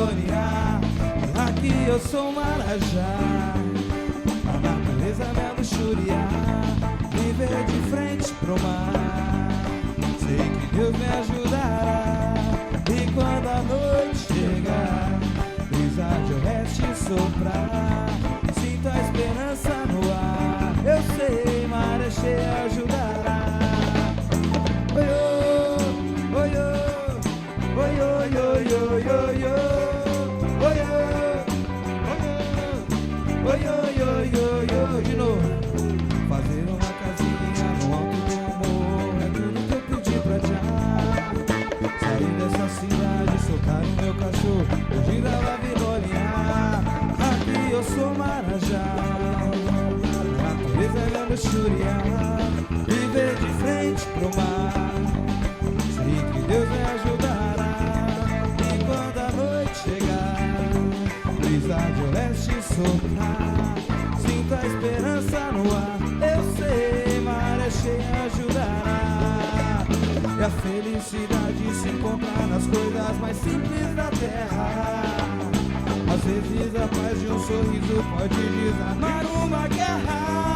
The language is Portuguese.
Babilônia. Aqui eu sou Marajá, a natureza me luxuriar, viver de frente pro mar. Sei que Deus me ajudará, e quando a noite chegar, brisa de oeste soprar, sinto a esperança no ar. Eu sei, maré cheia ajudará. Oi, oi, oi, oi, oi, oi, oi, oi, oi, oi, oi, de novo. Fazer uma casinha no alto do morro é tudo que eu pedi pra já. Sair dessa cidade, soltar o meu cachorro, fugir da Babilônia. Aqui eu sou Marajá, a natureza me luxuriar, viver de frente pro mar. Sei que Deus me ajudará, e quando a noite chegar, brisa de oeste soprar, sinto a esperança no ar. Eu sei, maré cheia ajudará, e a felicidade se encontra nas coisas mais simples da terra. Às vezes a paz de um sorriso pode desarmar uma guerra.